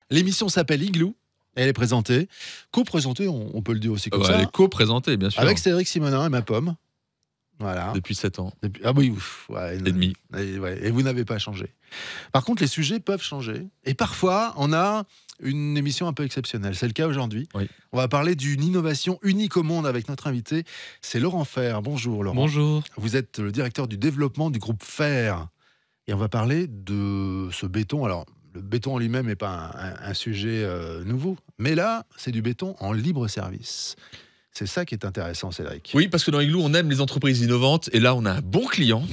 L'émission s'appelle Igloo. Elle est présentée, co-présentée, on peut le dire aussi comme ça. Elle est co-présentée, bien sûr. Avec Cédric Simonin et ma pomme. Voilà. Depuis 7 ans. Ah oui, ouf, ouais, et demi. Et vous n'avez pas changé. Par contre, les sujets peuvent changer. Et parfois, on a une émission un peu exceptionnelle. C'est le cas aujourd'hui. Oui. On va parler d'une innovation unique au monde avec notre invité. C'est Laurent Fer. Bonjour Laurent. Bonjour. Vous êtes le directeur du développement du groupe Fer. Et on va parler de ce béton. Alors, le béton en lui-même n'est pas un sujet nouveau. Mais là, c'est du béton en libre service. C'est ça qui est intéressant, Cédric. Oui, parce que dans Igloo, on aime les entreprises innovantes. Et là, on a un bon client.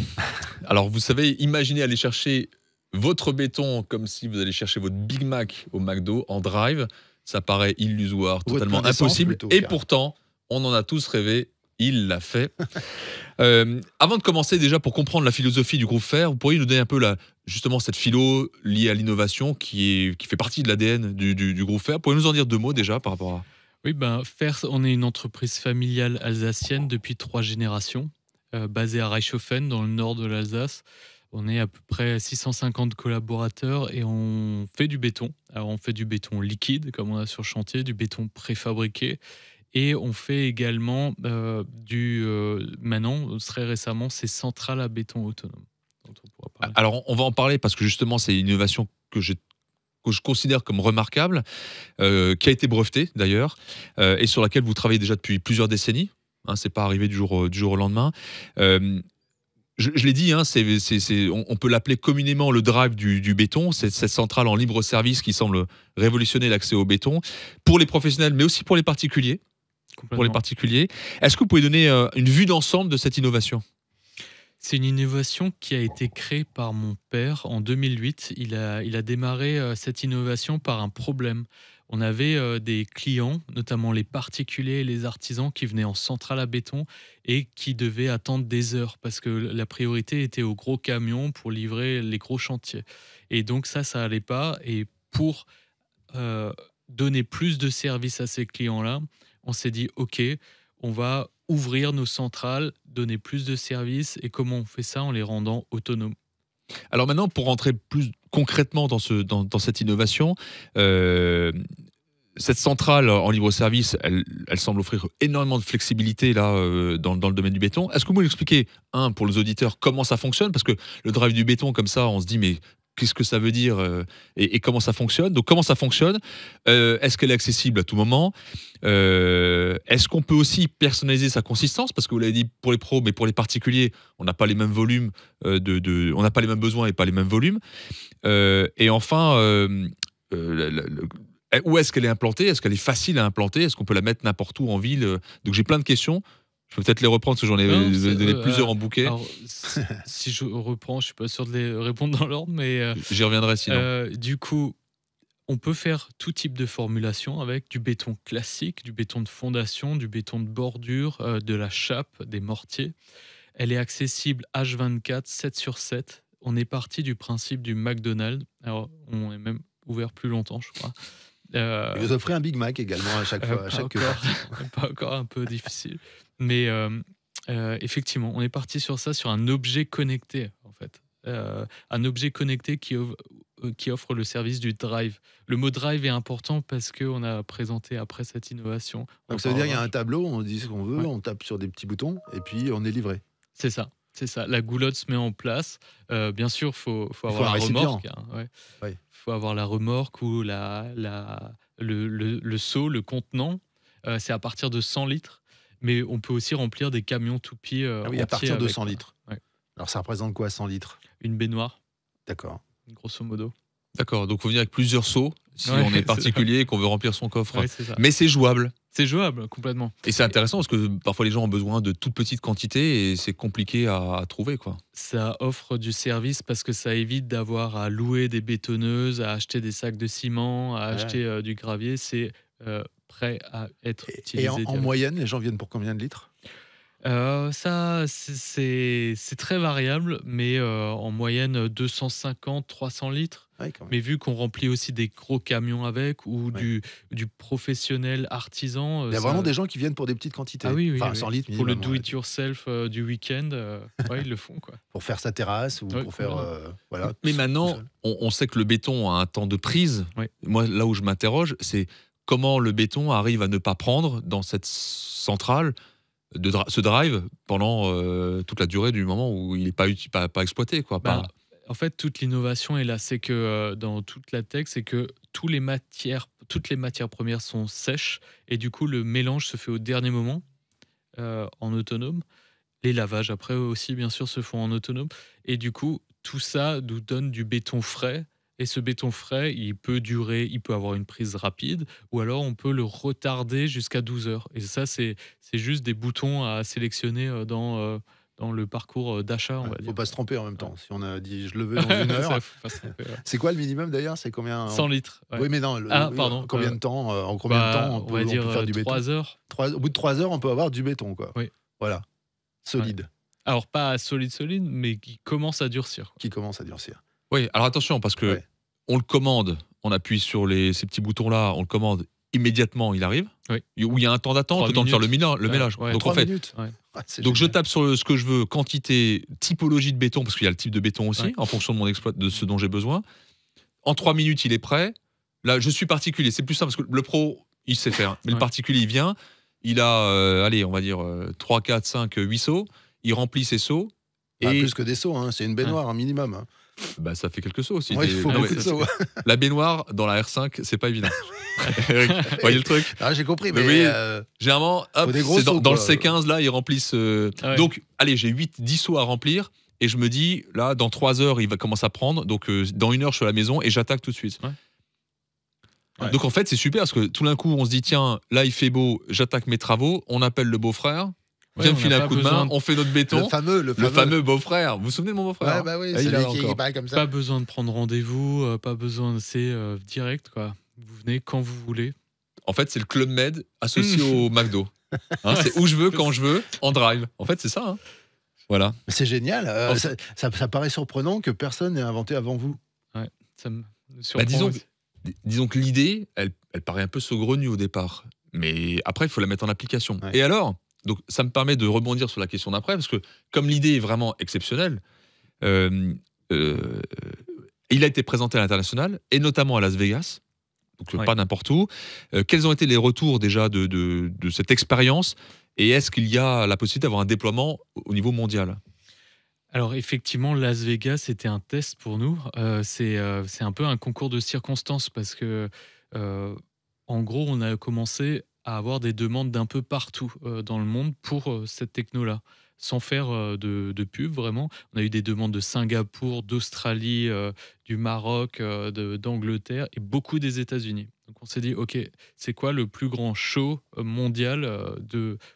Alors, vous savez, imaginez aller chercher votre béton comme si vous allez chercher votre Big Mac au McDo en drive. Ça paraît illusoire, totalement impossible. Plutôt, et pourtant, on en a tous rêvé. Il l'a fait. Avant de commencer, déjà, pour comprendre la philosophie du groupe Fer, vous pourriez nous donner un peu justement cette philo liée à l'innovation qui fait partie de l'ADN du groupe Fer. Pourriez-vous nous en dire 2 mots déjà par rapport à... Oui, Fer, on est une entreprise familiale alsacienne depuis 3 générations, basée à Reichshofen, dans le nord de l'Alsace. On est à peu près 650 collaborateurs et on fait du béton. Alors, on fait du béton liquide, comme on a sur chantier, du béton préfabriqué. Et on fait également maintenant, très récemment, ces centrales à béton autonome. Alors, on va en parler parce que justement, c'est une innovation que je considère comme remarquable, qui a été brevetée d'ailleurs, et sur laquelle vous travaillez déjà depuis plusieurs décennies. C'est pas arrivé du jour au lendemain. Je l'ai dit, on peut l'appeler communément le drive du béton. C'est cette centrale en libre service qui semble révolutionner l'accès au béton pour les professionnels, mais aussi pour les particuliers. Est-ce que vous pouvez donner une vue d'ensemble de cette innovation ? C'est une innovation qui a été créée par mon père en 2008. Il a démarré cette innovation par un problème. On avait des clients, notamment les particuliers et les artisans, qui venaient en centrale à béton et qui devaient attendre des heures parce que la priorité était aux gros camions pour livrer les gros chantiers. Et donc ça allait pas. Et pour donner plus de services à ces clients-là, on s'est dit, OK, on va ouvrir nos centrales, donner plus de services. Et comment on fait ça? En les rendant autonomes. Alors maintenant, pour rentrer plus concrètement dans cette innovation, cette centrale en libre service, elle semble offrir énormément de flexibilité là, dans le domaine du béton. Est-ce que vous pouvez expliquer, pour les auditeurs, comment ça fonctionne? Parce que le drive du béton, comme ça, on se dit, mais qu'est-ce que ça veut dire et comment ça fonctionne? Donc, comment ça fonctionne? Est-ce qu'elle est accessible à tout moment? Est-ce qu'on peut aussi personnaliser sa consistance? Parce que vous l'avez dit pour les pros, mais pour les particuliers, on n'a pas les mêmes volumes, on n'a pas les mêmes besoins et pas les mêmes volumes. Et enfin, où est-ce qu'elle est implantée? Est-ce qu'elle est facile à implanter? Est-ce qu'on peut la mettre n'importe où en ville? Donc, j'ai plein de questions. Je peux peut-être les reprendre parce que j'en ai donné plusieurs en bouquet. Alors, si je reprends, je ne suis pas sûr de les répondre dans l'ordre, mais... J'y reviendrai sinon. Du coup, on peut faire tout type de formulation avec du béton classique, du béton de fondation, du béton de bordure, de la chape, des mortiers. Elle est accessible H24, 7/7. On est parti du principe du McDonald's. Alors, on est même ouvert plus longtemps, je crois. Et vous offrez un Big Mac également à chaque fois. Pas encore, un peu difficile. Mais effectivement, on est parti sur ça, sur un objet connecté, en fait. Un objet connecté qui offre le service du drive. Le mot drive est important parce qu'on a présenté après cette innovation. Donc ça veut dire qu'il y a un tableau, on dit ce qu'on veut, on tape sur des petits boutons et puis on est livré. C'est ça. La goulotte se met en place. Bien sûr, il faut avoir la remorque. Il faut avoir la remorque ou le seau, le contenant. C'est à partir de 100 litres. Mais on peut aussi remplir des camions toupies. Oui, à partir de 100 litres. Ouais. Alors ça représente quoi, 100 litres? Une baignoire. D'accord. Grosso modo. D'accord, donc il faut venir avec plusieurs seaux si on est particulier et qu'on veut remplir son coffre. Ouais, c'est ça. Mais c'est jouable. C'est jouable, complètement. Et c'est intéressant parce que parfois les gens ont besoin de toutes petites quantités et c'est compliqué à trouver, quoi. Ça offre du service parce que ça évite d'avoir à louer des bétonneuses, à acheter des sacs de ciment, à acheter du gravier. C'est prêt à être utilisé. Et en moyenne, les gens viennent pour combien de litres? Ça, c'est très variable, mais en moyenne 250-300 litres. Ouais, quand même. Mais vu qu'on remplit aussi des gros camions avec ou Ouais. du professionnel artisan, Il y a vraiment des gens qui viennent pour des petites quantités. Ah oui, oui, Enfin, oui. 100 litres Pour le minimum, on do va it dire. yourself du week-end, ouais, ils le font, quoi. Pour faire sa terrasse ou Ouais, pour faire, complètement. voilà, Mais tout maintenant, seul. on sait que le béton a un temps de prise. Ouais. Moi, là où je m'interroge, c'est comment le béton arrive à ne pas prendre dans cette centrale ce drive pendant toute la durée du moment où il n'est pas exploité. Quoi, Ben, en fait, toute l'innovation est là. C'est que dans toute la tech, c'est que toutes les matières premières sont sèches et du coup, le mélange se fait au dernier moment en autonome. Les lavages, après aussi, bien sûr, se font en autonome. Et du coup, tout ça nous donne du béton frais. Et ce béton frais, il peut durer, il peut avoir une prise rapide, ou alors on peut le retarder jusqu'à 12 heures. Et ça, c'est juste des boutons à sélectionner dans le parcours d'achat, on Ouais, va faut dire. pas se tromper en même Ouais. temps. Si on a dit je le veux dans 1 Ça, heure, faut pas se tromper, ouais. c'est quoi le minimum d'ailleurs? C'est combien 100 litres. Ouais. Oui, mais non, Ah, pardon. combien de temps, en combien de temps On va on dire peut faire du béton? 3 heures. Au bout de 3 heures, on peut avoir du béton, quoi. Oui. Voilà, solide, Alors, pas solide, solide, mais qui commence à durcir. qui commence à durcir. oui, alors attention, parce que Ouais. on le commande, on appuie sur ces petits boutons-là, on le commande immédiatement, il arrive. Oui. Où il y a un temps d'attente, 3 le temps de faire le, minutes. le mélange. Ouais. Donc, 3 en fait, minutes? Ouais. Ouais, c'est donc je génial. tape sur ce que je veux, quantité, typologie de béton, parce qu'il y a le type de béton aussi, Ouais. en fonction de mon exploit, de ce dont j'ai besoin. En 3 minutes, il est prêt. Là, je suis particulier, c'est plus simple, parce que le pro, il sait faire. Mais le Ouais. particulier, il vient, il a, allez, on va dire 3, 4, 5, 8 seaux, il remplit ses seaux, Bah, et plus que des seaux, hein, c'est une baignoire, un minimum, hein. bah, ça fait quelques seaux aussi. Ouais, il faut Non, beaucoup mais de seaux. la baignoire, dans la R5, c'est pas évident. Eric, vous voyez le truc? Ah, j'ai compris, Mais mais oui. Généralement, hop, des gros c'est seaux, dans le quoi. C15, là, ils remplissent. Ah ouais. Donc, allez, j'ai 10 seaux à remplir. Et je me dis, là, dans 3 heures, il va commencer à prendre. Donc, dans 1 heure, je suis à la maison et j'attaque tout de suite. Ouais. Ouais. Donc, en fait, c'est super parce que tout d'un coup, on se dit, tiens, là, il fait beau, j'attaque mes travaux. On appelle le beau-frère. Ouais, Viens me on filer n'a un pas coup de main. besoin de- On fait notre béton. le Le fameux beau-frère. Vous vous souvenez de mon beau-frère? Ouais, bah oui, Ah, c'est il est là lui qui encore. parle comme ça. Pas besoin de prendre rendez-vous, pas besoin de c'est direct, quoi. Vous venez quand vous voulez. En fait, c'est le Club Med associé au McDo. Hein, c'est où je veux, quand je veux, en drive. En fait, c'est ça. Hein. Voilà. C'est génial. Oh, Ça paraît surprenant que personne n'ait inventé avant vous. Ça me Bah, surprend. aussi. disons que l'idée, elle paraît un peu saugrenue au départ. Mais après, il faut la mettre en application. Ouais. Et alors, donc, ça me permet de rebondir sur la question d'après, parce que comme l'idée est vraiment exceptionnelle, euh, euh, il a été présenté à l'international, et notamment à Las Vegas, donc Ouais. pas n'importe où. Quels ont été les retours déjà de cette expérience, et est-ce qu'il y a la possibilité d'avoir un déploiement au niveau mondial? Alors effectivement, Las Vegas, c'était un test pour nous. C'est un peu un concours de circonstances parce que, euh, en gros, on a commencé à avoir des demandes d'un peu partout dans le monde pour cette techno-là, sans faire de pub vraiment. On a eu des demandes de Singapour, d'Australie, du Maroc, d'Angleterre et beaucoup des États-Unis. Donc on s'est dit, ok, c'est quoi le plus grand show mondial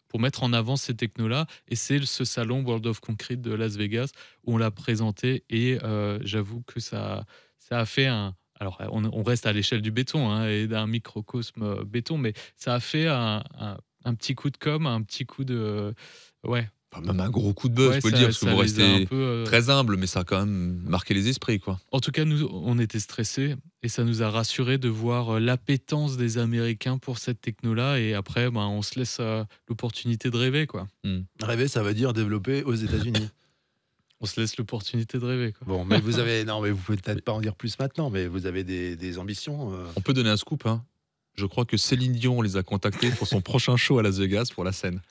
pour mettre en avant ces technos-là? Et c'est ce salon World of Concrete de Las Vegas où on l'a présenté et j'avoue que ça a fait un... Alors, on reste à l'échelle du béton hein, et d'un microcosme béton, mais ça a fait un petit coup de com', un petit coup de... Ouais, Enfin, même un gros coup de buzz, ouais, je peux le dire, parce que ça vous les a un restez peu, très humble, mais ça a quand même marqué les esprits, quoi. En tout cas, nous, on était stressés et ça nous a rassurés de voir l'appétence des Américains pour cette techno-là. Et après, ben, on se laisse l'opportunité de rêver, quoi. Rêver, ça veut dire développer aux États-Unis. On se laisse l'opportunité de rêver, quoi. Bon, mais non, mais vous pouvez peut-être pas en dire plus maintenant, mais vous avez des ambitions. On peut donner un scoop, hein. Je crois que Céline Dion les a contactés pour son prochain show à Las Vegas pour la scène.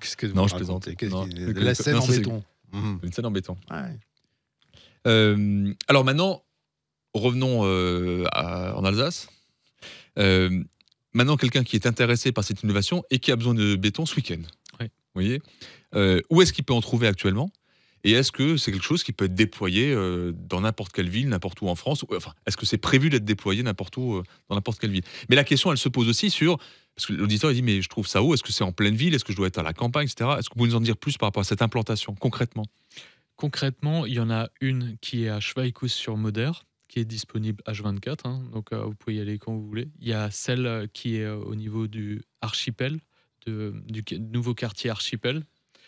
Qu'est-ce que vous Non, je racontez? plaisante. Non. De la scène Non, en ça, c'est- béton. Mhm. Une scène en béton. Ouais. Alors maintenant, revenons en Alsace. Maintenant, quelqu'un qui est intéressé par cette innovation et qui a besoin de béton ce week-end. Ouais. Vous voyez où est-ce qu'il peut en trouver actuellement? Et est-ce que c'est quelque chose qui peut être déployé dans n'importe quelle ville, n'importe où en France? Enfin, est-ce que c'est prévu d'être déployé n'importe où, dans n'importe quelle ville? Mais la question, elle se pose aussi sur... Parce que l'auditeur il dit, mais je trouve ça où? Est-ce que c'est en pleine ville? Est-ce que je dois être à la campagne, etc. Est-ce que vous pouvez nous en dire plus par rapport à cette implantation, concrètement? Concrètement, il y en a une qui est à Schweighouse-sur-Moder, qui est disponible H24, hein, donc vous pouvez y aller quand vous voulez. Il y a celle qui est au niveau du archipel du nouveau quartier Archipel.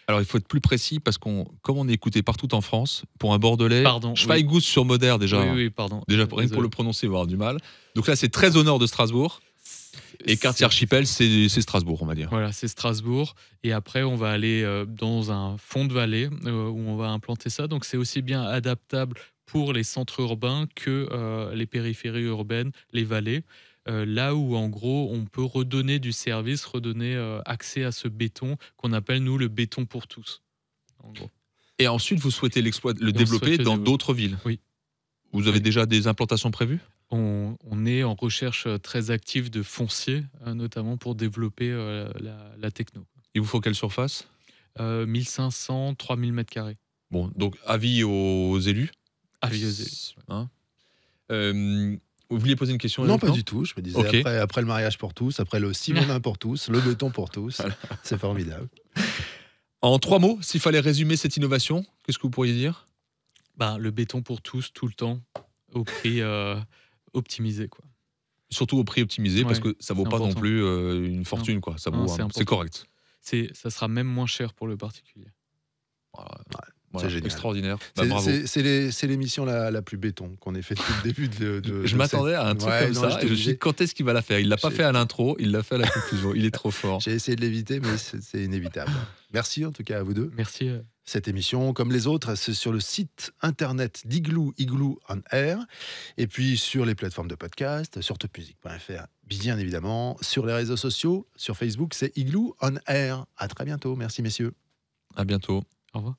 Alors, il faut être plus précis parce comme on est écouté partout en France, pour un Bordelais, Pardon, Schweighouse-sur-Moder, déjà, Oui, pardon. déjà rien que pour le prononcer, on va avoir du mal. Donc là, c'est très au nord de Strasbourg. Et quartier Archipel, c'est Strasbourg, on va dire. Voilà, c'est Strasbourg. Et après, on va aller dans un fond de vallée où on va implanter ça. Donc, c'est aussi bien adaptable pour les centres urbains que les périphéries urbaines, les vallées. Là où, en gros, on peut redonner du service, redonner accès à ce béton qu'on appelle, nous, le béton pour tous. En gros. Et ensuite, vous souhaitez le développer dans d'autres villes. Oui. Vous avez déjà des implantations prévues? On est en recherche très active de foncier, notamment pour développer la techno. Il vous faut quelle surface? 1500, 3000 mètres carrés. Bon, donc avis aux élus. Avis aux élus. Hein, vous vouliez poser une question? Non, pas du tout. Je me disais, Ok. après le mariage pour tous, après le Simonin pour tous, le béton pour tous, Voilà. c'est formidable. En 3 mots, s'il fallait résumer cette innovation, qu'est-ce que vous pourriez dire? Le béton pour tous, tout le temps, au prix optimisé, quoi. Surtout au prix optimisé, parce que ça vaut c'est pas non important. plus une fortune, quoi. Ça Non, vaut, c'est c'est important. correct. Ça sera même moins cher pour le particulier. Voilà, génial. extraordinaire. C'est- Bravo. c'est l'émission la plus béton qu'on ait fait depuis le début de Je m'attendais à un truc Ouais, comme non, ça, je te et je me suis disais- dit, quand est-ce qu'il va la faire? Il l'a pas J'ai- fait à l'intro, il l'a fait à la conclusion. Il est trop fort. J'ai essayé de l'éviter, mais c'est inévitable. Merci en tout cas à vous deux. Merci. Cette émission, comme les autres, c'est sur le site internet d'Igloo, Igloo on Air, et puis sur les plateformes de podcast, sur topmusic.fr, bien évidemment, sur les réseaux sociaux, sur Facebook, c'est Igloo on Air. À très bientôt. Merci messieurs. À bientôt. Au revoir.